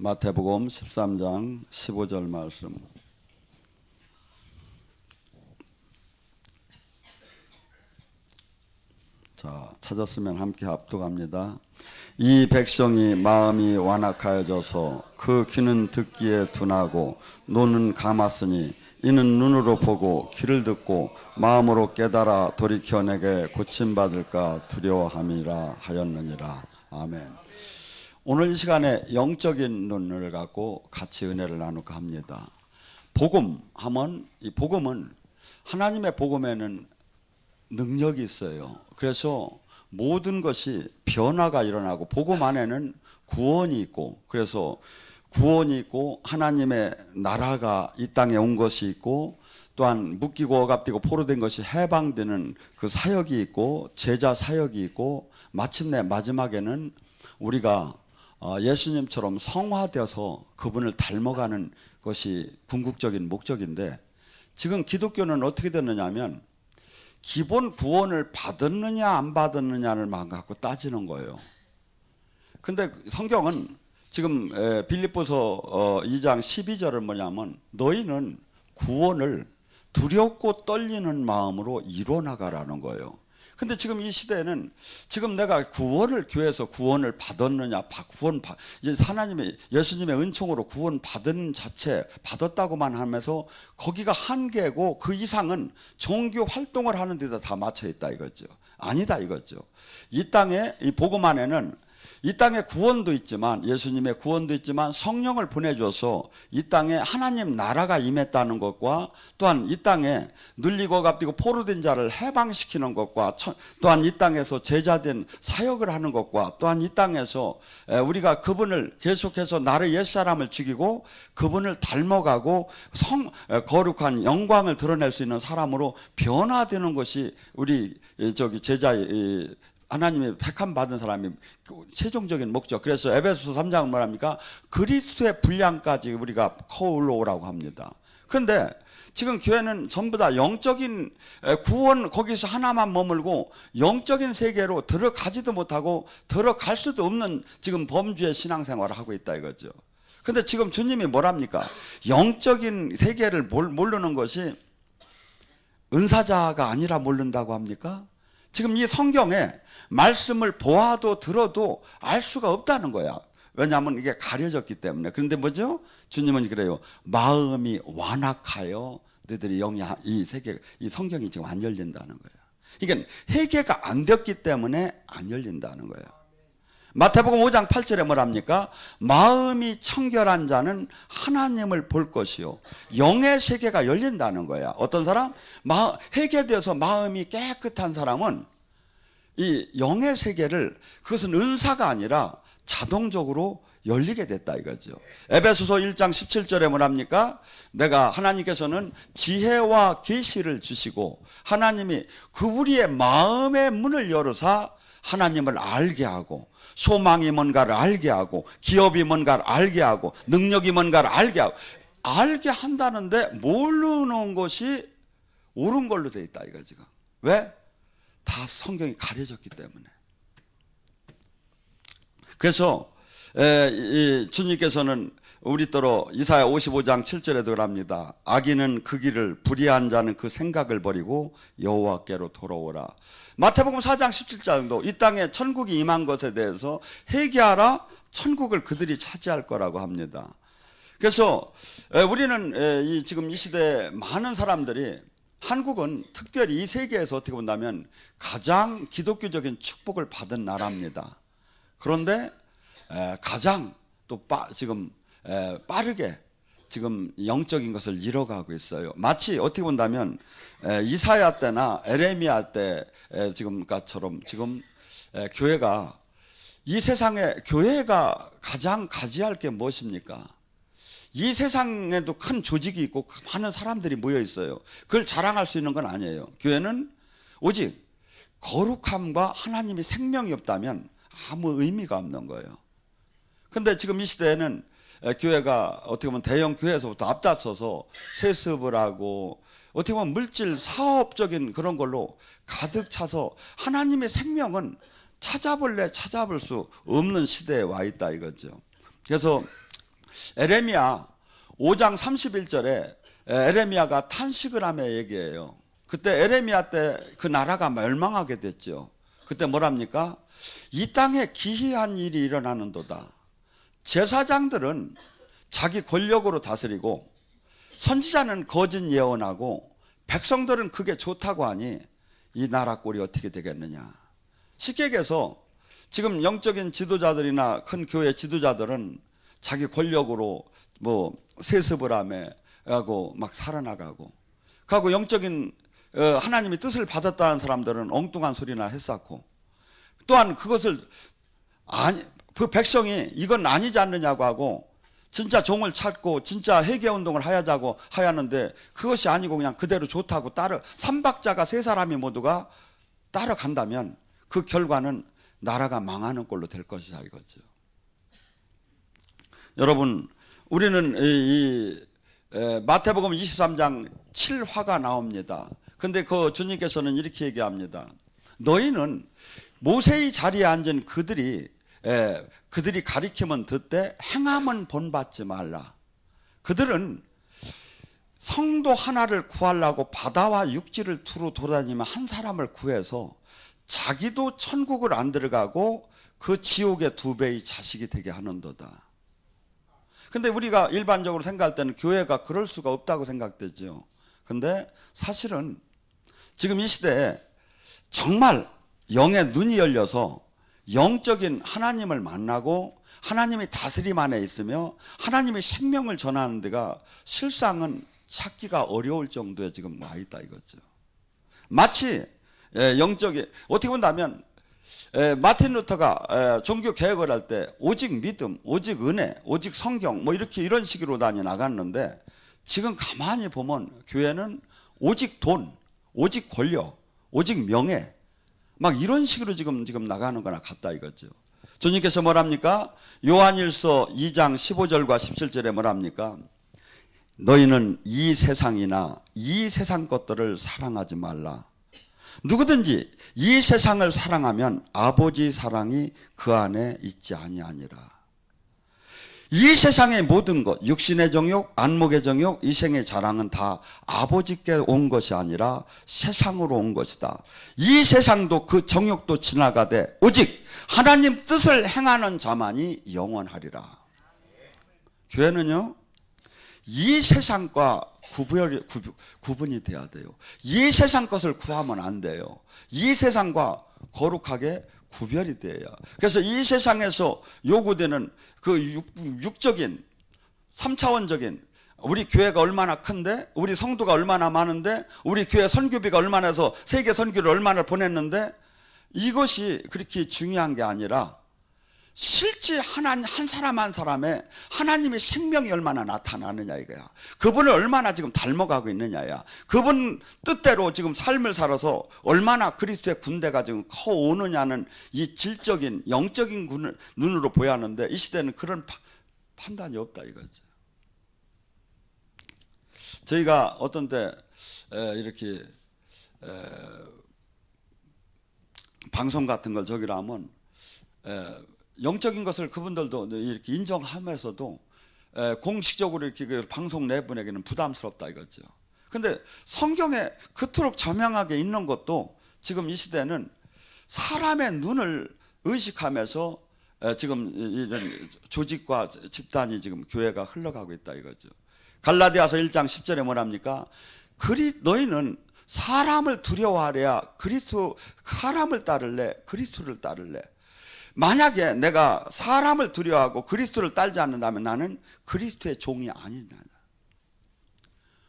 마태복음 13장 15절 말씀. 자, 찾았으면 함께 합독합니다. 이 백성이 마음이 완악하여져서 그 귀는 듣기에 둔하고 눈은 감았으니 이는 눈으로 보고 귀를 듣고 마음으로 깨달아 돌이켜 내게 고침받을까 두려워함이라 하였느니라. 아멘. 오늘 이 시간에 영적인 눈을 갖고 같이 은혜를 나눌까 합니다. 복음 하면 이 복음은 하나님의 복음에는 능력이 있어요. 그래서 모든 것이 변화가 일어나고 복음 안에는 구원이 있고, 그래서 구원이 있고 하나님의 나라가 이 땅에 온 것이 있고, 또한 묶이고 억압되고 포로된 것이 해방되는 그 사역이 있고, 제자 사역이 있고, 마침내 마지막에는 우리가 예수님처럼 성화되어서 그분을 닮아가는 것이 궁극적인 목적인데, 지금 기독교는 어떻게 됐느냐 하면 기본 구원을 받았느냐 안 받았느냐를 갖고 따지는 거예요. 근데 성경은 지금 빌립보서 2장 12절은 뭐냐면 너희는 구원을 두렵고 떨리는 마음으로 이뤄나가라는 거예요. 근데 지금 이 시대에는 지금 내가 구원을 교회에서 구원을 받았느냐, 하나님의 예수님의 은총으로 구원 받은 자체 받았다고만 하면서 거기가 한계고 그 이상은 종교 활동을 하는 데다 다 맞춰 있다 이거죠. 아니다 이거죠. 이 땅에 이 복음 안에는 이 땅에 구원도 있지만, 예수님의 구원도 있지만 성령을 보내줘서 이 땅에 하나님 나라가 임했다는 것과, 또한 이 땅에 눌리고 억압되고 포로된 자를 해방시키는 것과, 또한 이 땅에서 제자된 사역을 하는 것과, 또한 이 땅에서 우리가 그분을 계속해서 나를 옛사람을 죽이고 그분을 닮아가고 거룩한 영광을 드러낼 수 있는 사람으로 변화되는 것이 우리 제자의 하나님의 택함 받은 사람이 최종적인 목적. 그래서 에베소서 3장은 뭐랍니까? 그리스도의 분량까지 우리가 커올라오라고 합니다. 그런데 지금 교회는 전부 다 영적인 구원 거기서 하나만 머물고 영적인 세계로 들어가지도 못하고 들어갈 수도 없는 지금 범주의 신앙생활을 하고 있다 이거죠. 근데 지금 주님이 뭐랍니까? 영적인 세계를 모르는 것이 은사자가 아니라 모른다고 합니까? 지금 이 성경에 말씀을 보아도 들어도 알 수가 없다는 거야. 왜냐하면 이게 가려졌기 때문에. 그런데 뭐죠? 주님은 그래요. 마음이 완악하여 너희들이 영이 이 세계, 이 성경이 지금 안 열린다는 거예요. 이게 회개가 안 됐기 때문에 안 열린다는 거예요. 마태복음 5장 8절에 뭐랍니까? 마음이 청결한 자는 하나님을 볼 것이요 영의 세계가 열린다는 거야. 어떤 사람? 회개되어서 마음이 깨끗한 사람은 이 영의 세계를, 그것은 은사가 아니라 자동적으로 열리게 됐다 이거죠. 에베소서 1장 17절에 뭐랍니까? 하나님께서는 지혜와 계시를 주시고 하나님이 그 우리의 마음의 문을 열어서 하나님을 알게 하고, 소망이 뭔가를 알게 하고, 기업이 뭔가를 알게 하고, 능력이 뭔가를 알게 한다는데 모르는 것이 옳은 걸로 돼 있다 이거 지금. 왜? 다 성경이 가려졌기 때문에. 그래서 주님께서는 우리더러 이사야 55장 7절에도 그럽니다. 악인은 그 길을, 불의한 자는 그 생각을 버리고 여호와께로 돌아오라. 마태복음 4장 17절도 이 땅에 천국이 임한 것에 대해서 회개하라. 천국을 그들이 차지할 거라고 합니다. 그래서 우리는 지금 이 시대에 많은 사람들이, 한국은 특별히 이 세계에서 어떻게 본다면 가장 기독교적인 축복을 받은 나라입니다. 그런데 가장 또 지금 빠르게 지금 영적인 것을 잃어가고 있어요. 마치 어떻게 본다면 이사야 때나 에레미야 때 지금처럼 지금 교회가, 이 세상에 교회가 가장 가지할 게 무엇입니까? 이 세상에도 큰 조직이 있고 많은 사람들이 모여 있어요. 그걸 자랑할 수 있는 건 아니에요. 교회는 오직 거룩함과 하나님이 생명이 없다면 아무 의미가 없는 거예요. 근데 지금 이 시대에는 교회가 어떻게 보면 대형 교회에서부터 앞다퉈서 세습을 하고, 어떻게 보면 물질 사업적인 그런 걸로 가득 차서 하나님의 생명은 찾아볼 수 없는 시대에 와 있다 이거죠. 그래서 에레미야 5장 31절에 에레미야가 탄식을 하며 얘기해요. 그때 에레미야 때 그 나라가 멸망하게 됐죠. 그때 뭐랍니까? 이 땅에 기이한 일이 일어나는도다. 제사장들은 자기 권력으로 다스리고 선지자는 거짓 예언하고 백성들은 그게 좋다고 하니 이 나라 꼴이 어떻게 되겠느냐. 쉽게 얘기해서 지금 영적인 지도자들이나 큰 교회 지도자들은 자기 권력으로 뭐 세습을 하고 막 살아나가고, 그리고 영적인 하나님의 뜻을 받았다는 사람들은 엉뚱한 소리나 했었고, 또한 그것을 그 백성이 이건 아니지 않느냐고 하고 진짜 종을 찾고 진짜 회개운동을 하자고 하였는데 그것이 아니고 그냥 그대로 좋다고 삼박자가 세 사람이 모두가 따라간다면 그 결과는 나라가 망하는 꼴로 될 것이다 이거죠. 여러분, 우리는 마태복음 23장 7화가 나옵니다. 근데 그 주님께서는 이렇게 얘기합니다. 너희는 모세의 자리에 앉은 그들이 가리키면 듣되 행함은 본받지 말라. 그들은 성도 하나를 구하려고 바다와 육지를 두루 돌아다니며 한 사람을 구해서 자기도 천국을 안 들어가고 그 지옥의 2배의 자식이 되게 하는도다. 근데 우리가 일반적으로 생각할 때는 교회가 그럴 수가 없다고 생각되죠. 근데 사실은 지금 이 시대에 정말 영의 눈이 열려서 영적인 하나님을 만나고 하나님의 다스림 안에 있으며 하나님의 생명을 전하는 데가 실상은 찾기가 어려울 정도에 지금 와 있다 이거죠. 마치 영적인, 어떻게 본다면 마틴 루터가 종교 개혁을 할 때 오직 믿음, 오직 은혜, 오직 성경 뭐 이런 식으로 다니 나갔는데, 지금 가만히 보면 교회는 오직 돈, 오직 권력, 오직 명예 막 이런 식으로 지금 나가는 거나 같다 이거죠. 주님께서 뭐랍니까? 요한일서 2장 15절과 17절에 뭐랍니까? 너희는 이 세상이나 이 세상 것들을 사랑하지 말라. 누구든지 이 세상을 사랑하면 아버지 사랑이 그 안에 있지 아니하니라. 이 세상의 모든 것, 육신의 정욕, 안목의 정욕, 이생의 자랑은 다 아버지께 온 것이 아니라 세상으로 온 것이다. 이 세상도 그 정욕도 지나가되 오직 하나님 뜻을 행하는 자만이 영원하리라. 교회는요, 이 세상과 구분이 돼야 돼요. 이 세상 것을 구하면 안 돼요. 이 세상과 거룩하게 구별이 돼요. 그래서 이 세상에서 요구되는 그 육적인 3차원적인 우리 교회가 얼마나 큰데, 우리 성도가 얼마나 많은데, 우리 교회 선교비가 얼마나 해서 세계 선교를 얼마나 보냈는데, 이것이 그렇게 중요한 게 아니라 실제 한 사람 한 사람의 하나님의 생명이 얼마나 나타나느냐 이거야. 그분을 얼마나 지금 닮아가고 있느냐야. 그분 뜻대로 지금 삶을 살아서 얼마나 그리스도의 군대가 지금 커오느냐는 이 질적인 영적인 눈으로 보여야 하는데, 이 시대는 그런 판단이 없다 이거죠. 저희가 어떤 때 이렇게 방송 같은 걸 저기로 하면 영적인 것을 그분들도 이렇게 인정하면서도 공식적으로 이렇게 방송 내분에게는 부담스럽다 이거죠. 근데 성경에 그토록 저명하게 있는 것도 지금 이 시대는 사람의 눈을 의식하면서 지금 이런 조직과 집단이 지금 교회가 흘러가고 있다 이거죠. 갈라디아서 1장 10절에 뭐랍니까? 너희는 사람을 두려워하랴 사람을 따를래 그리스도를 따를래. 만약에 내가 사람을 두려워하고 그리스도를 따르지 않는다면 나는 그리스도의 종이 아니다.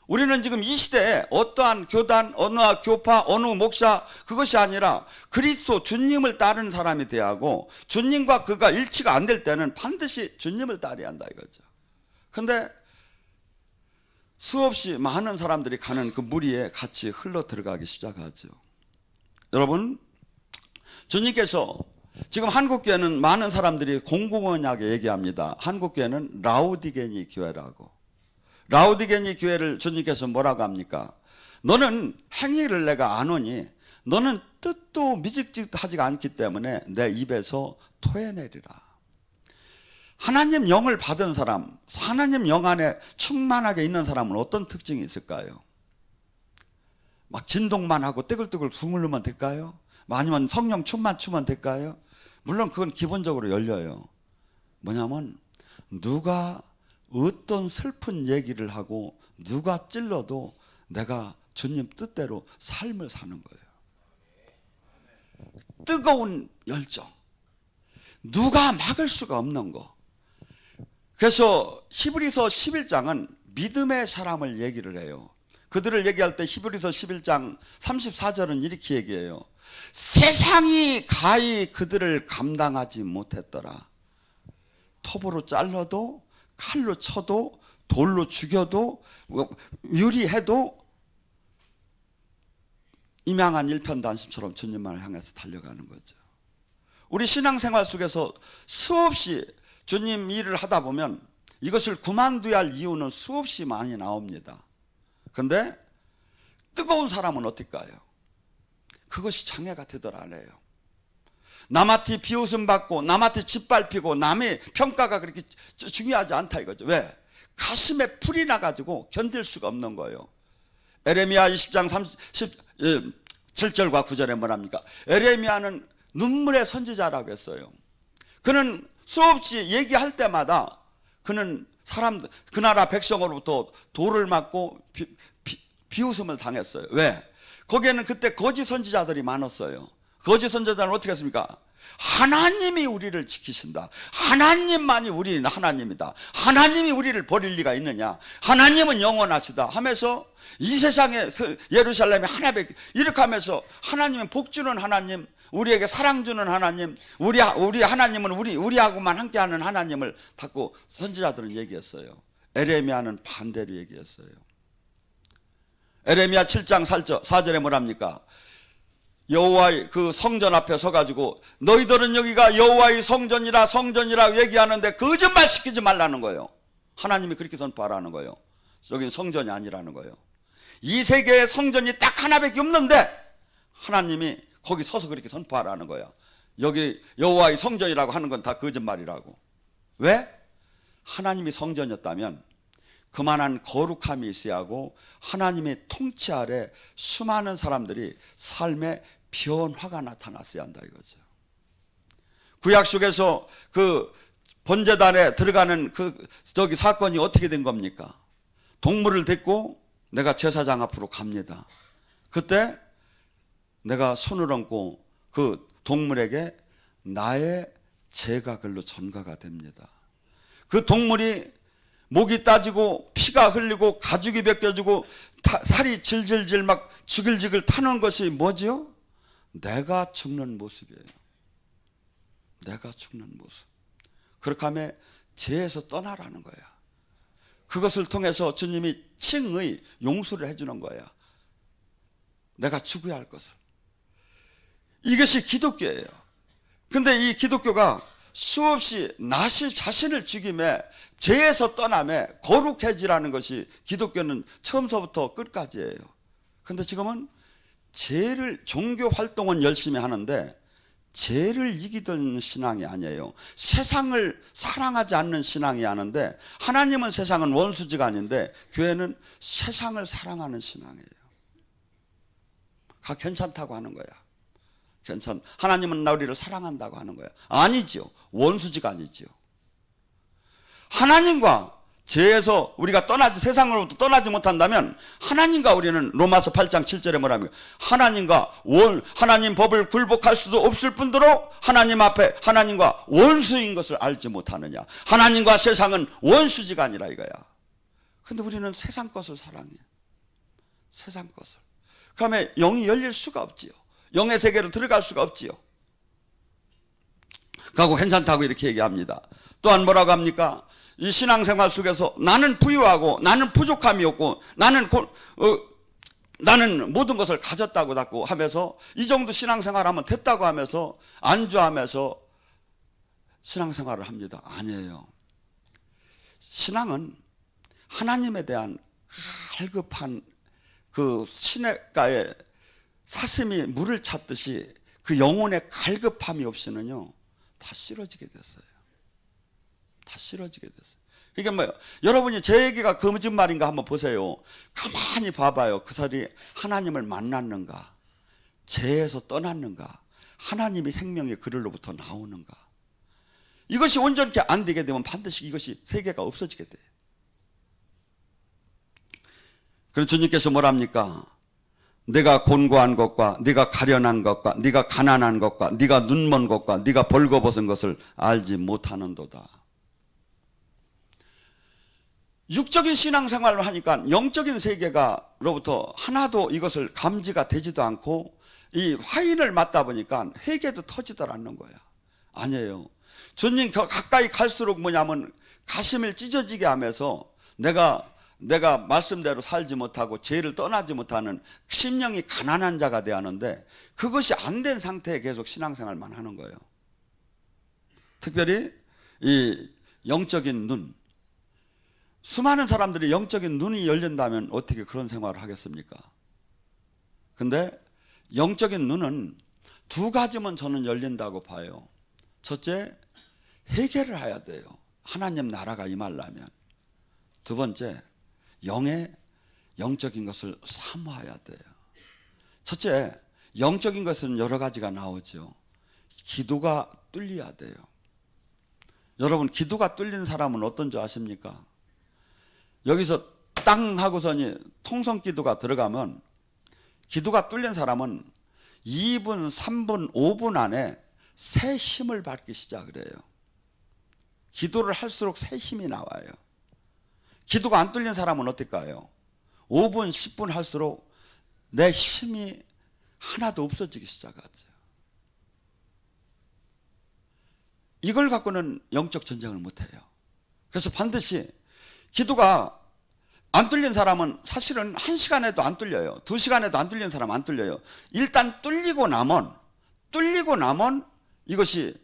우리는 지금 이 시대에 어떠한 교단, 어느 교파, 어느 목사 그것이 아니라 그리스도 주님을 따르는 사람이 돼야 하고, 주님과 그가 일치가 안 될 때는 반드시 주님을 따라야 한다 이거죠. 근데 수없이 많은 사람들이 가는 그 무리에 같이 흘러 들어가기 시작하죠. 여러분, 주님께서 지금 한국교회는 많은 사람들이 공공연하게 얘기합니다. 한국교회는 라우디게니 교회라고. 라우디게니 교회를 주님께서 뭐라고 합니까? 너는 행위를 내가 아노니 너는 뜻도 미직직하지 않기 때문에 내 입에서 토해내리라. 하나님 영을 받은 사람, 하나님 영 안에 충만하게 있는 사람은 어떤 특징이 있을까요? 막 진동만 하고 떼글떼글 주물르면 될까요? 아니면 성령 춤만 추면 될까요? 물론 그건 기본적으로 열려요. 뭐냐면 누가 어떤 슬픈 얘기를 하고 누가 찔러도 내가 주님 뜻대로 삶을 사는 거예요. 뜨거운 열정, 누가 막을 수가 없는 거. 그래서 히브리서 11장은 믿음의 사람을 얘기를 해요. 그들을 얘기할 때 히브리서 11장 34절은 이렇게 얘기해요. 세상이 가히 그들을 감당하지 못했더라. 톱으로 잘라도 칼로 쳐도 돌로 죽여도 유리해도 임양한 일편단심처럼 주님만을 향해서 달려가는 거죠. 우리 신앙생활 속에서 수없이 주님 일을 하다 보면 이것을 그만둬야 할 이유는 수없이 많이 나옵니다. 그런데 뜨거운 사람은 어떨까요? 그것이 장애가 되더라 안 해요. 남한테 비웃음 받고 남한테 짓밟히고 남의 평가가 그렇게 중요하지 않다 이거죠. 왜? 가슴에 풀이 나가지고 견딜 수가 없는 거예요. 에레미야 20장 7절과 9절에 뭐랍니까? 에레미야는 눈물의 선지자라고 했어요. 그는 수없이 얘기할 때마다 그는 그 나라 백성으로부터 돌을 맞고 비웃음을 당했어요. 왜? 거기에는 그때 거짓 선지자들이 많았어요. 거짓 선지자들은 어떻게 했습니까? 하나님이 우리를 지키신다. 하나님만이 우리는 하나님이다. 하나님이 우리를 버릴 리가 있느냐. 하나님은 영원하시다 하면서 이 세상에 예루살렘에 하나밖에 이렇게 하면서 하나님은 복 주는 하나님, 우리에게 사랑 주는 하나님, 우리 하나님은 우리하고만 함께하는 하나님을 자꾸 선지자들은 얘기했어요. 에레미야는 반대로 얘기했어요. 에레미야 7장 4절에 뭐랍니까? 여호와의 그 성전 앞에 서가지고 너희들은 여기가 여호와의 성전이라 얘기하는데 거짓말 시키지 말라는 거예요. 하나님이 그렇게 선포하라는 거예요. 여기는 성전이 아니라는 거예요. 이 세계에 성전이 딱 하나밖에 없는데 하나님이 거기 서서 그렇게 선포하라는 거야. 여기 여호와의 성전이라고 하는 건 다 거짓말이라고. 왜? 하나님이 성전이었다면 그만한 거룩함이 있어야 하고 하나님의 통치 아래 수많은 사람들이 삶의 변화가 나타났어야 한다 이거죠. 구약 속에서 그 번제단에 들어가는 저기 사건이 어떻게 된 겁니까? 동물을 데리고 내가 제사장 앞으로 갑니다. 그때 내가 손을 얹고 그 동물에게 나의 죄가 글로 전가가 됩니다. 그 동물이 목이 따지고 피가 흘리고 가죽이 벗겨지고 살이 질질질 막 지글지글 타는 것이 뭐지요? 내가 죽는 모습이에요. 내가 죽는 모습. 그렇게 하면 죄에서 떠나라는 거야. 그것을 통해서 주님이 칭의 용서를 해주는 거야. 내가 죽어야 할 것을. 이것이 기독교예요. 근데 이 기독교가 수없이 낫이 자신을 죽임에 죄에서 떠남에 거룩해지라는 것이 기독교는 처음서부터 끝까지예요. 근데 지금은 종교 활동은 열심히 하는데 죄를 이기던 신앙이 아니에요. 세상을 사랑하지 않는 신앙이 아는데 하나님은 세상은 원수지가 아닌데 교회는 세상을 사랑하는 신앙이에요. 괜찮다고 하는 거야. 하나님은 우리를 사랑한다고 하는 거야. 아니죠. 원수지가 아니죠. 하나님과 죄에서 우리가 세상으로부터 떠나지 못한다면 하나님과 우리는 로마서 8장 7절에 뭐랍니까? 하나님 법을 굴복할 수도 없을 뿐더러 하나님 앞에 하나님과 원수인 것을 알지 못하느냐. 하나님과 세상은 원수지가 아니라 이거야. 근데 우리는 세상 것을 사랑해. 세상 것을. 그러면 영이 열릴 수가 없지요. 영의 세계로 들어갈 수가 없지요. 그하고 괜찮다고 이렇게 얘기합니다. 또한 뭐라고 합니까? 이 신앙생활 속에서 나는 부유하고 나는 부족함이 없고 나는 모든 것을 가졌다고 하면서 이 정도 신앙생활하면 됐다고 하면서 안주하면서 신앙생활을 합니다. 아니에요. 신앙은 하나님에 대한 갈급한 그 시냇가에 사슴이 물을 찾듯이 그 영혼의 갈급함이 없이는요 다 쓰러지게 됐어요. 다 싫어지게 됐어요. 이게 뭐예요? 여러분이 제 얘기가 거짓말인가 한번 보세요. 가만히 봐봐요. 그 사람이 하나님을 만났는가, 죄에서 떠났는가, 하나님이 생명의 그들로부터 나오는가. 이것이 온전히 안 되게 되면 반드시 이것이 세계가 없어지게 돼요. 그래서 주님께서 뭐랍니까? 네가 곤고한 것과 네가 가련한 것과 네가 가난한 것과 네가 눈먼 것과 네가 벌거벗은 것을 알지 못하는도다. 육적인 신앙생활을 하니까 영적인 세계가로부터 하나도 이것을 감지가 되지도 않고 이 화인을 맞다 보니까 회개도 터지들 않는 거야. 아니에요. 주님 가까이 갈수록 뭐냐면 가슴을 찢어지게 하면서 내가 말씀대로 살지 못하고 죄를 떠나지 못하는 심령이 가난한 자가 되어 하는데 그것이 안 된 상태에 계속 신앙생활만 하는 거예요. 특별히 이 영적인 눈, 수많은 사람들이 영적인 눈이 열린다면 어떻게 그런 생활을 하겠습니까? 근데 영적인 눈은 두 가지면 저는 열린다고 봐요. 첫째, 회개를 해야 돼요. 하나님 나라가 임하려면. 두 번째, 영적인 것을 사모해야 돼요. 첫째, 영적인 것은 여러 가지가 나오죠. 기도가 뚫려야 돼요. 여러분, 기도가 뚫린 사람은 어떤 줄 아십니까? 여기서 땅 하고서니 통성 기도가 들어가면 기도가 뚫린 사람은 2분, 3분, 5분 안에 새 힘을 받기 시작을 해요. 기도를 할수록 새 힘이 나와요. 기도가 안 뚫린 사람은 어떨까요? 5분, 10분 할수록 내 힘이 하나도 없어지기 시작하죠. 이걸 갖고는 영적 전쟁을 못해요. 그래서 반드시 기도가 안 뚫린 사람은 사실은 1시간에도 안 뚫려요. 2시간에도 안 뚫린 사람은 안 뚫려요. 일단 뚫리고 나면 이것이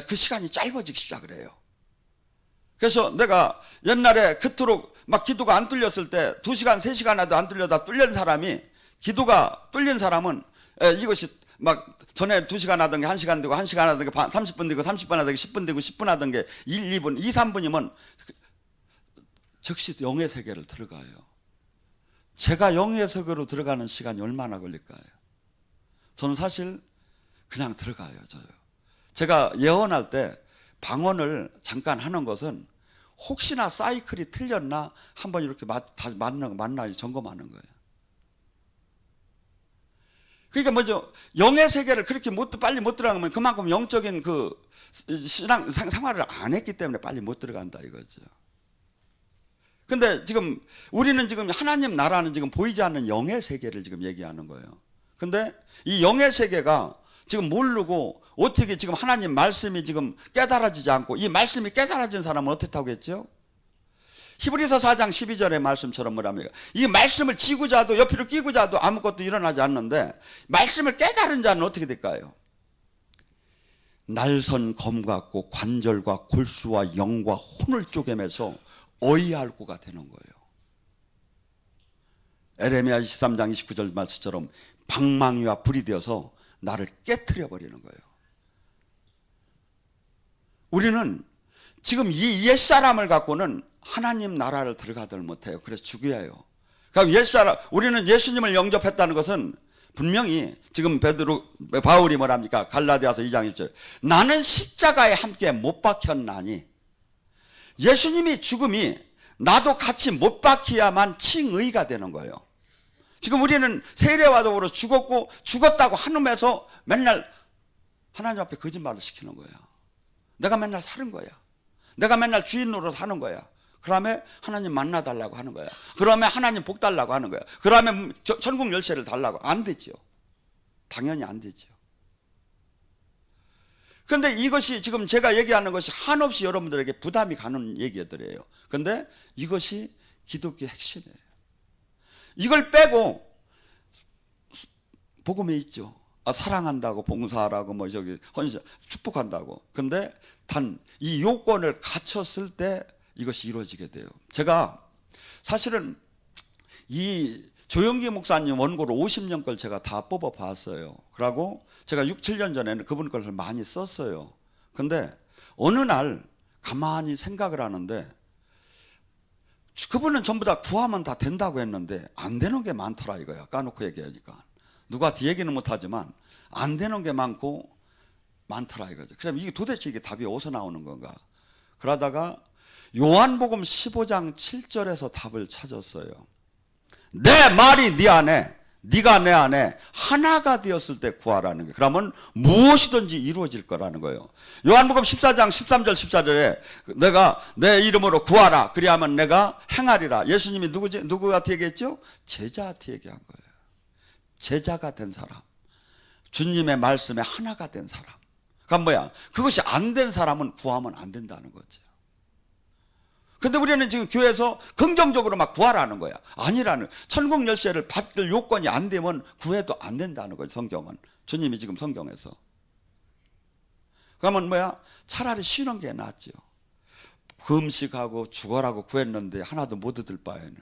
그 시간이 짧아지기 시작을 해요. 그래서 내가 옛날에 그토록 막 기도가 안 뚫렸을 때 2시간, 3시간에도 안 뚫려다 뚫린 사람이 기도가 뚫린 사람은 이것이 막 전에 2시간 하던 게 1시간 되고 1시간 하던 게 30분 되고 30분 하던 게 10분 되고 10분 하던 게 1, 2분, 2, 3분이면 즉시 영의 세계를 들어가요. 제가 영의 세계로 들어가는 시간이 얼마나 걸릴까요? 저는 사실 그냥 들어가요. 제가 예언할 때 방언을 잠깐 하는 것은 혹시나 사이클이 틀렸나 한번 이렇게 만나 점검하는 거예요. 그러니까 뭐죠? 영의 세계를 그렇게 빨리 못 들어가면 그만큼 영적인 그 신앙 생활을 안 했기 때문에 빨리 못 들어간다 이거죠. 근데 지금 우리는 지금 하나님 나라는 지금 보이지 않는 영의 세계를 지금 얘기하는 거예요. 근데 이 영의 세계가 지금 모르고 어떻게 지금 하나님 말씀이 지금 깨달아지지 않고 이 말씀이 깨달아진 사람은 어떻다고 했죠? 히브리서 4장 12절의 말씀처럼 뭐랍니까? 이 말씀을 지고자도 옆으로 끼고자도 아무것도 일어나지 않는데 말씀을 깨달은 자는 어떻게 될까요? 날선 검 같고 관절과 골수와 영과 혼을 쪼개면서 어이할고가 되는 거예요. 에레미야 23장 29절 말씀처럼 방망이와 불이 되어서 나를 깨트려 버리는 거예요. 우리는 지금 이 옛사람을 갖고는 하나님 나라를 들어가들 못해요. 그래서 죽여요. 그러니까 우리는 예수님을 영접했다는 것은 분명히 지금 바울이 뭐랍니까? 갈라디아서 2장 1절 나는 십자가에 함께 못 박혔나니 예수님이 죽음이 나도 같이 못 박혀야만 칭의가 되는 거예요. 지금 우리는 세례와 더불어 죽었다고 한음에서 맨날 하나님 앞에 거짓말을 시키는 거야. 내가 맨날 사는 거야. 내가 맨날 주인 노릇 하는 거야. 그러면 하나님 만나달라고 하는 거야. 그러면 하나님 복 달라고 하는 거야. 그러면 천국 열쇠를 달라고. 안 되죠. 당연히 안 되죠. 그런데 이것이 지금 제가 얘기하는 것이 한없이 여러분들에게 부담이 가는 얘기들이에요. 그런데 이것이 기독교의 핵심이에요. 이걸 빼고 복음에 있죠. 사랑한다고 봉사하라고 헌신 축복한다고. 근데 단 이 요건을 갖췄을 때 이것이 이루어지게 돼요. 제가 사실은 이 조영기 목사님 원고를 50년 걸 제가 다 뽑아 봤어요. 그러고 제가 6, 7년 전에는 그분 걸 많이 썼어요. 근데 어느 날 가만히 생각을 하는데 그분은 전부 다 구하면 다 된다고 했는데 안 되는 게 많더라 이거야. 까놓고 얘기하니까. 누구한테 얘기는 못하지만 안 되는 게 많더라 이거죠. 그럼 이게 도대체 이게 답이 어디서 나오는 건가? 그러다가 요한복음 15장 7절에서 답을 찾았어요. 내 말이 네 안에, 네가 내 안에 하나가 되었을 때 구하라는 거예요. 그러면 무엇이든지 이루어질 거라는 거예요. 요한복음 14장 13절 14절에 내가 내 이름으로 구하라 그리하면 내가 행하리라. 예수님이 누구한테 얘기했죠? 제자한테 얘기한 거예요. 제자가 된 사람, 주님의 말씀에 하나가 된 사람. 그러니까 뭐야? 그것이 안 된 사람은 구하면 안 된다는 거죠. 근데 우리는 지금 교회에서 긍정적으로 막 구하라는 거야. 아니라는, 천국 열쇠를 받을 요건이 안 되면 구해도 안 된다는 거죠. 성경은, 주님이 지금 성경에서. 그러면 뭐야? 차라리 쉬는 게 낫죠. 금식하고 죽어라고 구했는데 하나도 못 얻을 바에는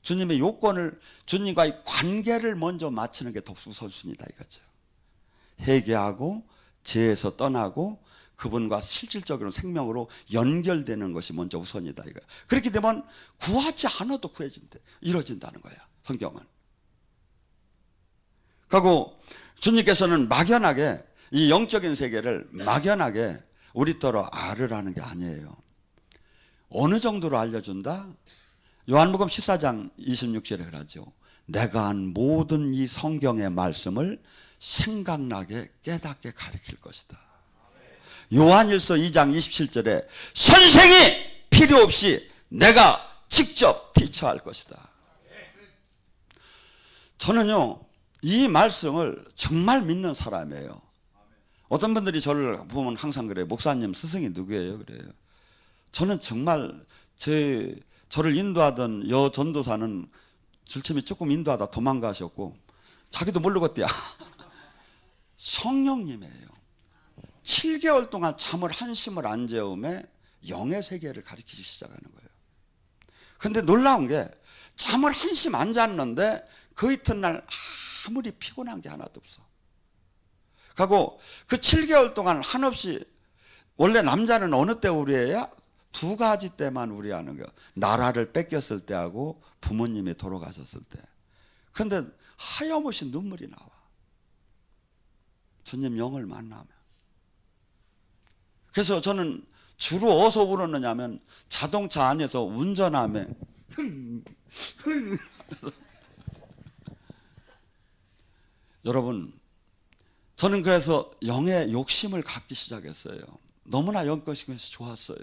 주님의 요건을, 주님과의 관계를 먼저 맞추는 게 더 우선순위다 이거죠. 회개하고 죄에서 떠나고 그분과 실질적으로 생명으로 연결되는 것이 먼저 우선이다 이거야. 그렇게 되면 구하지 않아도 이루어진다는 거야 성경은. 그리고 주님께서는 막연하게 이 영적인 세계를 막연하게 우리더러 알으라는 게 아니에요. 어느 정도로 알려준다? 요한복음 14장 26절에 그러죠. 내가 한 모든 이 성경의 말씀을 생각나게 깨닫게 가르칠 것이다. 요한일서 2장 27절에 선생이 필요 없이 내가 직접 티처할 것이다. 저는요 이 말씀을 정말 믿는 사람이에요. 어떤 분들이 저를 보면 항상 그래요. 목사님 스승이 누구예요? 그래요. 저는 정말 저를 인도하던 여 전도사는 줄침이 조금 인도하다 도망가셨고 자기도 모르겠대요. 성령님이에요. 7개월 동안 잠을 한심을 안 재우며 영의 세계를 가르치기 시작하는 거예요. 그런데 놀라운 게 잠을 한심 안 잤는데 그 이튿날 아무리 피곤한 게 하나도 없어. 그리고 그 7개월 동안 한없이, 원래 남자는 어느 때 우리해야? 2가지 때만 우리하는 거예요. 나라를 뺏겼을 때하고 부모님이 돌아가셨을 때. 그런데 하염없이 눈물이 나와. 주님 영을 만나면. 그래서 저는 주로 어디서 울었느냐면 자동차 안에서 운전하며 여러분, 저는 그래서 영의 욕심을 갖기 시작했어요. 너무나 영적인 것이 좋았어요.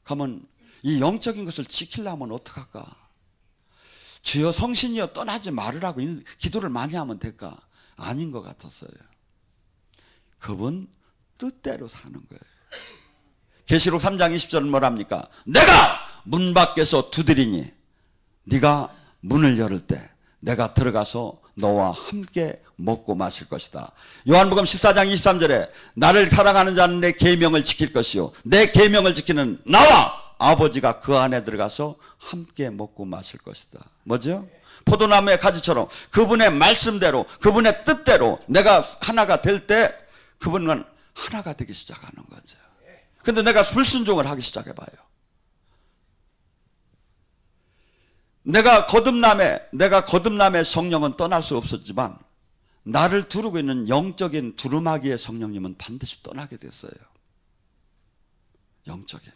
그러면 이 영적인 것을 지키려면 어떡할까? 주여 성신이여 떠나지 말으라고 기도를 많이 하면 될까? 아닌 것 같았어요. 그분 뜻대로 사는 거예요. 계시록 3장 20절은 뭐랍니까? 내가 문 밖에서 두드리니 네가 문을 열을 때 내가 들어가서 너와 함께 먹고 마실 것이다. 요한복음 14장 23절에 나를 사랑하는 자는 내 계명을 지킬 것이요 내 계명을 지키는 나와 아버지가 그 안에 들어가서 함께 먹고 마실 것이다. 뭐죠? 포도나무의 가지처럼 그분의 말씀대로 그분의 뜻대로 내가 하나가 될 때 그분은 하나가 되기 시작하는 거죠. 근데 내가 불순종을 하기 시작해봐요. 내가 거듭남의 성령은 떠날 수 없었지만 나를 두르고 있는 영적인 두루마기의 성령님은 반드시 떠나게 됐어요. 영적인.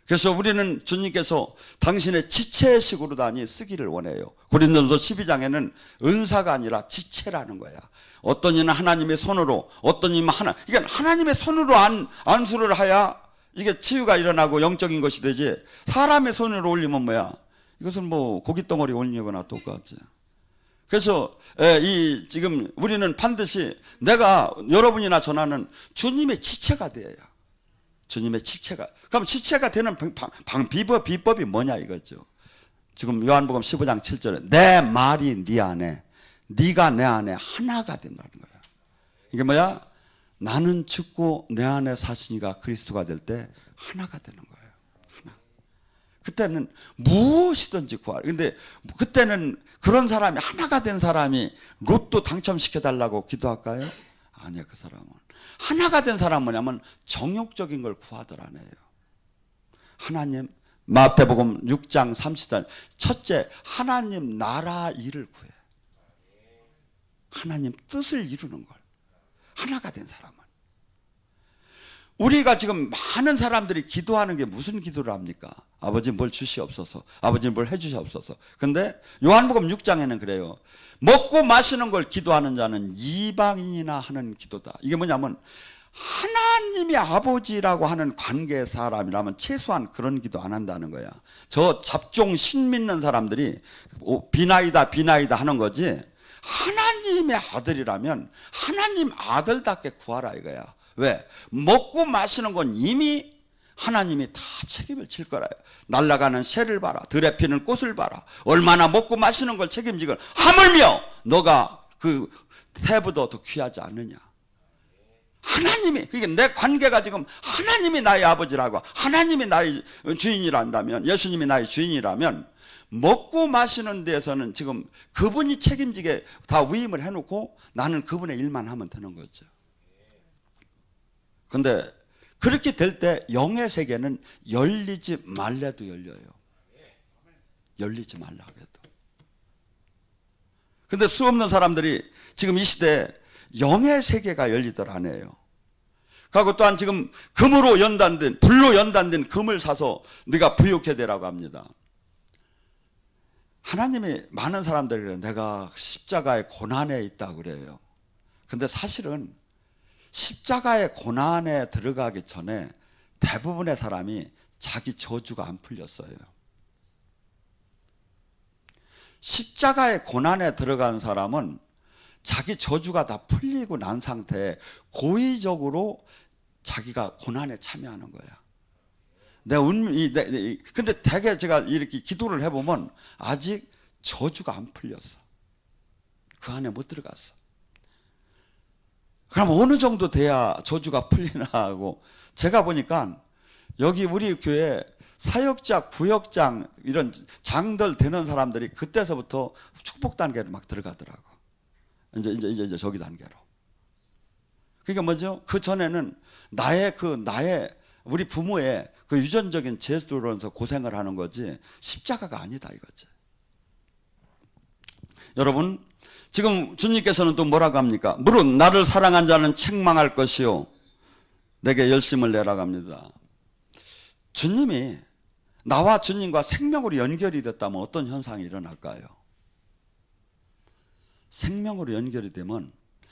그래서 우리는 주님께서 당신의 지체식으로 다니 쓰기를 원해요. 고린도서 12장에는 은사가 아니라 지체라는 거야. 어떤 이는 하나님의 손으로, 어떤 이는 이게 하나님의 손으로 안수를 하야 이게 치유가 일어나고 영적인 것이 되지. 사람의 손으로 올리면 뭐야? 이것은 뭐 고깃덩어리 올리거나 똑같지. 그래서 지금 우리는 반드시 여러분이나 저나는 주님의 지체가 돼야. 주님의 지체가. 그럼 지체가 되는 비법이 뭐냐 이거죠. 지금 요한복음 15장 7절에 내 말이 네 안에, 네가 내 안에 하나가 된다는 거야. 이게 뭐야? 나는 죽고 내 안에 사시니가 그리스도가 될 때 하나가 되는 거예요. 하나. 그때는 무엇이든지 구하라. 근데 그때는 그런 사람이, 하나가 된 사람이 로또 당첨시켜달라고 기도할까요? 아니야. 그 사람은 하나가 된 사람은 뭐냐면 정욕적인 걸 구하들 안 해요. 하나님, 마태복음 6장 34절, 첫째 하나님 나라 일을 구해. 하나님 뜻을 이루는 걸. 하나가 된 사람은. 우리가 지금 많은 사람들이 기도하는 게 무슨 기도를 합니까? 아버지 뭘 주시옵소서, 아버지 뭘 해주시옵소서. 근데 요한복음 6장에는 그래요. 먹고 마시는 걸 기도하는 자는 이방인이나 하는 기도다. 이게 뭐냐면 하나님이 아버지라고 하는 관계의 사람이라면 최소한 그런 기도 안 한다는 거야. 저 잡종 신 믿는 사람들이 비나이다 비나이다 하는 거지, 하나님의 아들이라면 하나님 아들답게 구하라 이거야. 왜? 먹고 마시는 건 이미 하나님이 다 책임을 질 거라요. 날아가는 새를 봐라, 들에 피는 꽃을 봐라. 얼마나 먹고 마시는 걸 책임지걸. 하물며 너가 그 새보다 더 귀하지 않느냐. 하나님이, 그게 내 관계가 지금 하나님이 나의 아버지라고, 하나님이 나의 주인이란다면, 예수님이 나의 주인이라면 먹고 마시는 데에서는 지금 그분이 책임지게 다 위임을 해놓고 나는 그분의 일만 하면 되는 거죠. 근데 그렇게 될 때 영의 세계는 열리지 말래도 열려요. 열리지 말라 그래도. 근데 수없는 사람들이 지금 이 시대에 영의 세계가 열리더라 안 해요. 그리고 또한 지금 금으로 연단된, 불로 연단된 금을 사서 네가 부욕해 되라고 합니다. 하나님이 많은 사람들이 그래요. 내가 십자가의 고난에 있다 그래요. 근데 사실은 십자가의 고난에 들어가기 전에 대부분의 사람이 자기 저주가 안 풀렸어요. 십자가의 고난에 들어간 사람은 자기 저주가 다 풀리고 난 상태에 고의적으로 자기가 고난에 참여하는 거야. 근데 대개 제가 이렇게 기도를 해보면 아직 저주가 안 풀렸어. 그 안에 못 들어갔어. 그럼 어느 정도 돼야 저주가 풀리나 하고, 제가 보니까 여기 우리 교회 사역자, 구역장 이런 장들 되는 사람들이 그때서부터 축복 단계로 막 들어가더라고. 이제 저기 단계로. 그러니까 뭐죠? 그 전에는 나의 우리 부모의 그 유전적인 제도로서 고생을 하는 거지 십자가가 아니다 이거지. 여러분, 지금 주님께서는 또 뭐라고 합니까? 무릇 나를 사랑한 자는 책망할 것이요 내게 열심을 내라고 합니다. 주님이 나와 주님과 생명으로 연결이 됐다면 어떤 현상이 일어날까요? 생명으로 연결이 되면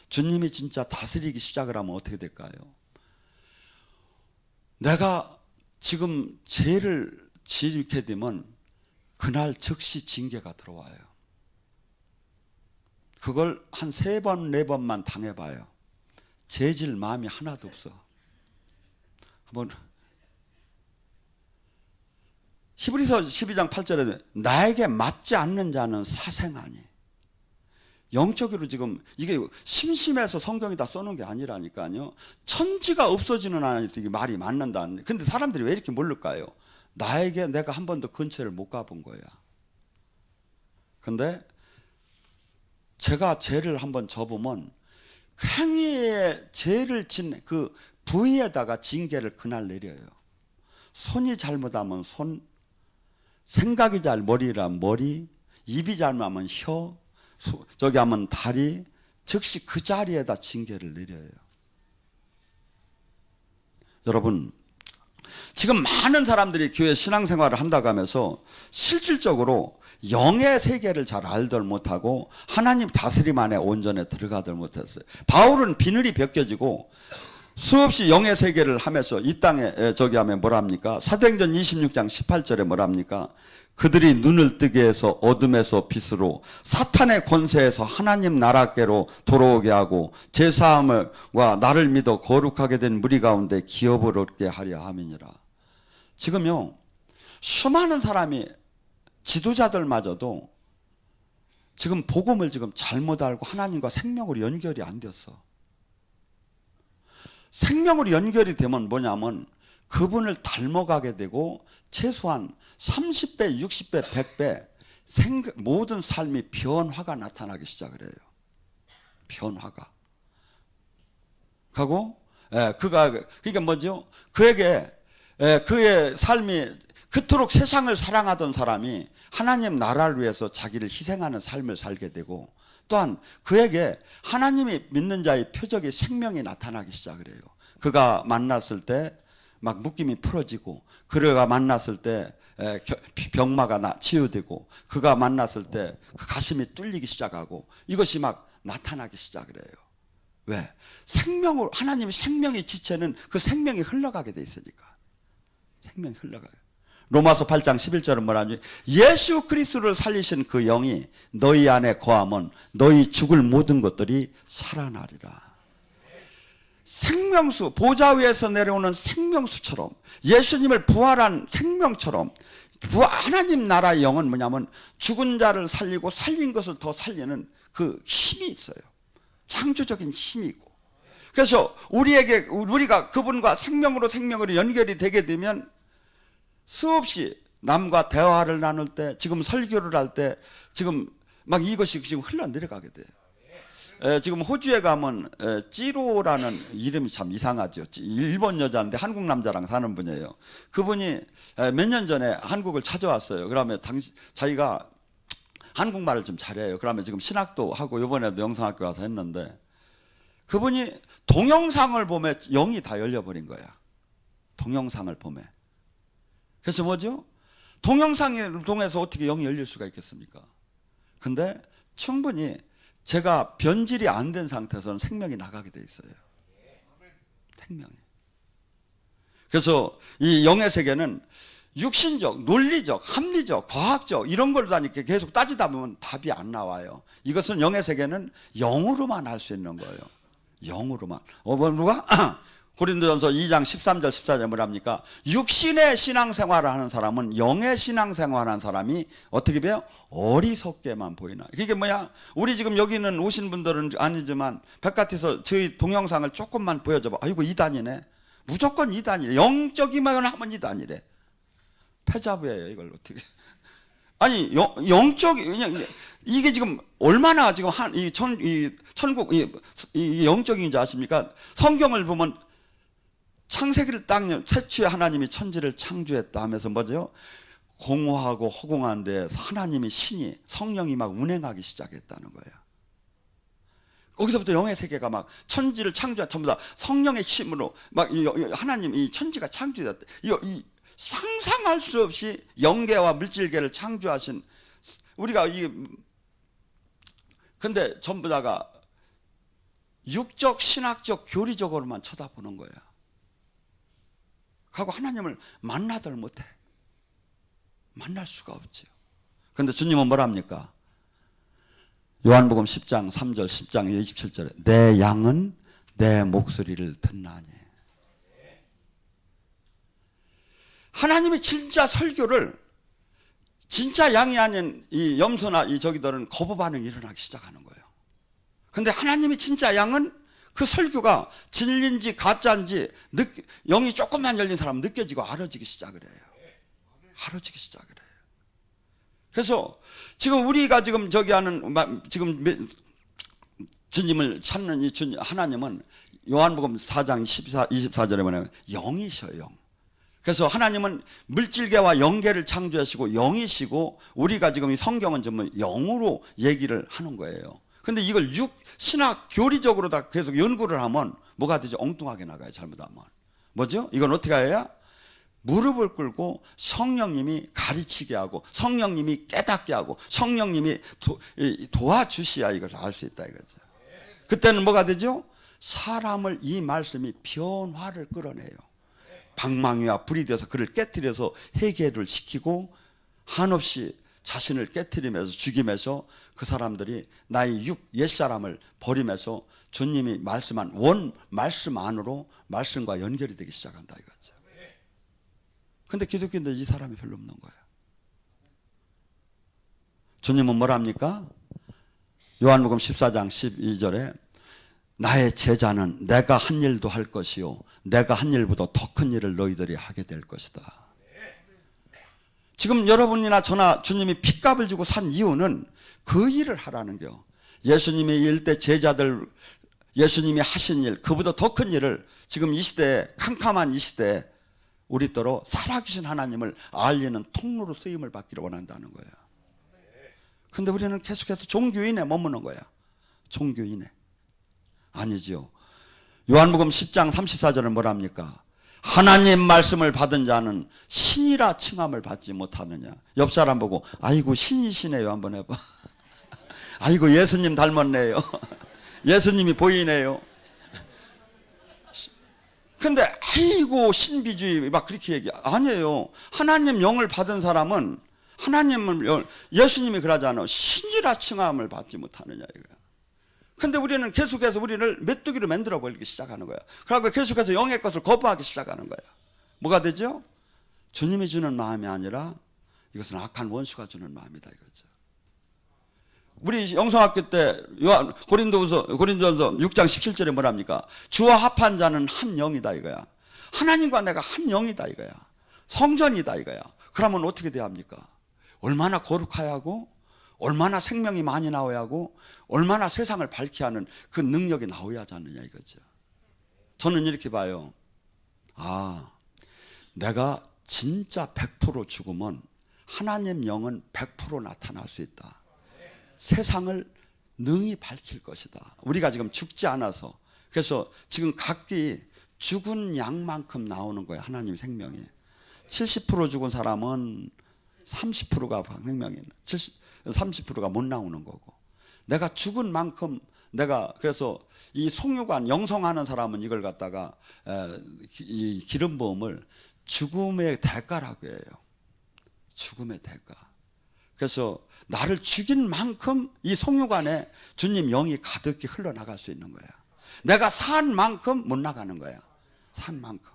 주님이 진짜 다스리기 시작을 하면 어떻게 될까요? 내가 지금 죄를 지게 되면 그날 즉시 징계가 들어와요. 그걸 한 3번, 4번만 당해봐요. 죄질 마음이 하나도 없어. 한번 히브리서 12장 8절에 나에게 맞지 않는 자는 사생아니. 영적으로 지금 이게 심심해서 성경이 다 써놓은 게 아니라니까요. 천지가 없어지는 안에 이게 말이 맞는다. 근데 사람들이 왜 이렇게 모를까요? 나에게 내가 한 번도 근처를 못 가본 거야. 근데 제가 죄를 한번 져보면 행위에 죄를 진 그 부위에다가 징계를 그날 내려요. 손이 잘못하면 손, 생각이 잘 머리란 머리, 입이 잘못하면 혀, 저기 하면 다리, 즉시 그 자리에다 징계를 내려요. 여러분, 지금 많은 사람들이 교회 신앙생활을 한다고 하면서 실질적으로 영의 세계를 잘 알들 못하고 하나님 다스림 안에 온전히 들어가들 못했어요. 바울은 비늘이 벗겨지고 수없이 영의 세계를 하면서 이 땅에 저기 하면 뭐랍니까? 사도행전 26장 18절에 뭐랍니까? 그들이 눈을 뜨게 해서 어둠에서 빛으로 사탄의 권세에서 하나님 나라께로 돌아오게 하고 제사함과 나를 믿어 거룩하게 된 무리 가운데 기업을 얻게 하려 함이니라. 지금요, 수많은 사람이 지도자들마저도 지금 복음을 지금 잘못 알고 하나님과 생명으로 연결이 안 됐어. 생명으로 연결이 되면 뭐냐면 그분을 닮아가게 되고 최소한 30배, 60배, 100배 모든 삶이 변화가 나타나기 시작을 해요. 변화가. 가고, 그가 그러니까 뭐죠? 그에게 그의 삶이 그토록 세상을 사랑하던 사람이 하나님 나라를 위해서 자기를 희생하는 삶을 살게 되고, 또한 그에게 하나님이 믿는 자의 표적의 생명이 나타나기 시작을 해요. 그가 만났을 때 막 묶임이 풀어지고, 그가 만났을 때 병마가 치유되고, 그가 만났을 때 그 가슴이 뚫리기 시작하고, 이것이 막 나타나기 시작을 해요. 왜? 생명을, 하나님의 생명의 지체는 그 생명이 흘러가게 돼 있으니까. 생명이 흘러가요. 로마서 8장 11절은 뭐라지? 예수 그리스도를 살리신 그 영이 너희 안에 거하면 너희 죽을 모든 것들이 살아나리라. 생명수, 보좌 위에서 내려오는 생명수처럼, 예수님을 부활한 생명처럼, 하나님 나라의 영은 뭐냐면 죽은 자를 살리고 살린 것을 더 살리는 그 힘이 있어요. 창조적인 힘이 있고. 그래서 우리가 그분과 생명으로 연결이 되게 되면 수없이 남과 대화를 나눌 때, 지금 설교를 할 때, 지금 막 이것이 지금 흘러내려가게 돼요. 지금 호주에 가면 찌로라는 이름이 참 이상하죠. 일본 여자인데 한국 남자랑 사는 분이에요. 그분이 몇 년 전에 한국을 찾아왔어요. 그러면 자기가 한국말을 좀 잘해요. 그러면 지금 신학도 하고 이번에도 영성학교 가서 했는데, 그분이 동영상을 보면 영이 다 열려버린 거야. 동영상을 보면. 그래서 뭐죠? 동영상을 통해서 어떻게 영이 열릴 수가 있겠습니까? 근데 충분히 제가 변질이 안 된 상태에서는 생명이 나가게 돼 있어요. 생명이. 그래서 이 영의 세계는 육신적, 논리적, 합리적, 과학적 이런 걸 다니까 계속 따지다 보면 답이 안 나와요. 이것은 영의 세계는 영으로만 할 수 있는 거예요. 영으로만. 누가? 고린도전서 2장 13절 14절 뭐랍니까? 육신의 신앙생활을 하는 사람은 영의 신앙생활을 하는 사람이 어떻게 봐요? 어리석게만 보이나. 그게 뭐야? 우리 지금 여기는 오신 분들은 아니지만 바깥에서 저희 동영상을 조금만 보여줘봐. 아이고 이단이네. 무조건 이단이래. 영적이만 하면 이단이래. 패자부예요. 이걸 어떻게? 아니 영적, 이게 지금 얼마나 지금 천국 이 영적인지 아십니까? 성경을 보면 창세기를 딱 최초에 하나님이 천지를 창조했다 하면서 뭐죠? 공허하고 허공한데 하나님이 신이 성령이 막 운행하기 시작했다는 거예요. 거기서부터 영의 세계가 막 천지를 창조한 전부 다 성령의 힘으로 막 하나님 이 천지가 창조됐다. 이 상상할 수 없이 영계와 물질계를 창조하신 우리가 근데 전부 다가 육적, 신학적, 교리적으로만 쳐다보는 거야. 하고 하나님을 만나들 못해. 만날 수가 없지요. 그런데 주님은 뭐랍니까? 요한복음 10장 3절 10장 27절에 내 양은 내 목소리를 듣나니. 하나님이 진짜 설교를 진짜 양이 아닌 이 염소나 이 저기들은 거부 반응이 일어나기 시작하는 거예요. 그런데 하나님이 진짜 양은 그 설교가 진리인지 가짜인지 영이 조금만 열린 사람은 느껴지고 알아지기 시작을 해요. 알아지기 시작을 해요. 그래서 지금 우리가 지금 저기 하는 지금 주님을 찾는 이 주님 하나님은 요한복음 4장 24절에 뭐냐면 영이셔요. 영. 그래서 하나님은 물질계와 영계를 창조하시고 영이시고 우리가 지금 이 성경은 전부 영으로 얘기를 하는 거예요. 근데 이걸 신학 교리적으로 다 계속 연구를 하면 뭐가 되죠? 엉뚱하게 나가요. 잘못하면. 뭐죠? 이건 어떻게 해야? 무릎을 꿇고 성령님이 가르치게 하고 성령님이 깨닫게 하고 성령님이 도와주셔야 이걸 알 수 있다 이거죠. 그때는 뭐가 되죠? 사람을 이 말씀이 변화를 끌어내요. 방망이와 불이 되어서 그를 깨뜨려서 회개를 시키고 한없이 자신을 깨뜨리면서 죽이면서 그 사람들이 나의 옛사람을 버리면서 주님이 말씀한 원 말씀 안으로 말씀과 연결이 되기 시작한다 이거죠. 근데 기독교인들 이 사람이 별로 없는 거예요. 주님은 뭐랍니까? 요한복음 14장 12절에 나의 제자는 내가 한 일도 할 것이요 내가 한 일보다 더 큰 일을 너희들이 하게 될 것이다. 지금 여러분이나 저나 주님이 핏값을 주고 산 이유는 그 일을 하라는 거. 예수님이 일대 제자들 예수님이 하신 일, 그보다 더 큰 일을 지금 이 시대에, 캄캄한 이 시대에 우리더러 살아계신 하나님을 알리는 통로로 쓰임을 받기를 원한다는 거예요. 근데 우리는 계속해서 종교인에 머무는 거야. 종교인에. 아니지요. 요한복음 10장 34절은 뭐랍니까? 하나님 말씀을 받은 자는 신이라 칭함을 받지 못하느냐. 옆 사람 보고 아이고 신이시네요 한번 해봐. 아이고 예수님 닮았네요. 예수님이 보이네요. 근데 아이고 신비주의 막 그렇게 얘기. 아니에요. 하나님 영을 받은 사람은 하나님을, 예수님이 그러잖아요. 신이라 칭함을 받지 못하느냐 이거야. 근데 우리는 계속해서 우리를 메뚜기로 만들어 버리기 시작하는 거야. 그러고 계속해서 영의 것을 거부하기 시작하는 거야. 뭐가 되죠? 주님이 주는 마음이 아니라 이것은 악한 원수가 주는 마음이다 이거죠. 우리 영성학교 때 고린도전서 6장 17절에 뭐랍니까? 주와 합한 자는 한 영이다 이거야. 하나님과 내가 한 영이다 이거야. 성전이다 이거야. 그러면 어떻게 돼야 합니까? 얼마나 거룩해야 하고, 얼마나 생명이 많이 나와야 하고, 얼마나 세상을 밝게 하는 그 능력이 나와야 하지 않느냐 이거죠. 저는 이렇게 봐요. 아, 내가 진짜 100% 죽으면 하나님 영은 100% 나타날 수 있다. 세상을 능히 밝힐 것이다. 우리가 지금 죽지 않아서. 그래서 지금 각기 죽은 양만큼 나오는 거예요. 하나님 생명이. 70% 죽은 사람은 30%가 생명이, 30%가 못 나오는 거고. 내가 죽은 만큼 내가, 그래서 이 송유관 영성하는 사람은 이걸 갖다가 이 기름 부음을 죽음의 대가라고 해요. 죽음의 대가. 그래서 나를 죽인 만큼 이 송유관에 주님 영이 가득히 흘러나갈 수 있는 거야. 내가 산 만큼 못 나가는 거야. 산 만큼.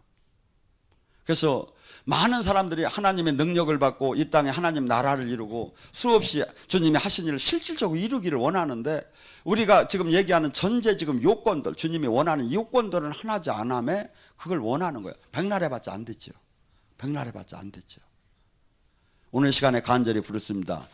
그래서 많은 사람들이 하나님의 능력을 받고 이 땅에 하나님 나라를 이루고 수없이 주님이 하신 일을 실질적으로 이루기를 원하는데, 우리가 지금 얘기하는 전제 지금 요건들, 주님이 원하는 요건들은 하나지 않음에 그걸 원하는 거예요. 백날 해봤자 안 됐죠. 백날 해봤자 안 됐죠. 오늘 시간에 간절히 부르습니다.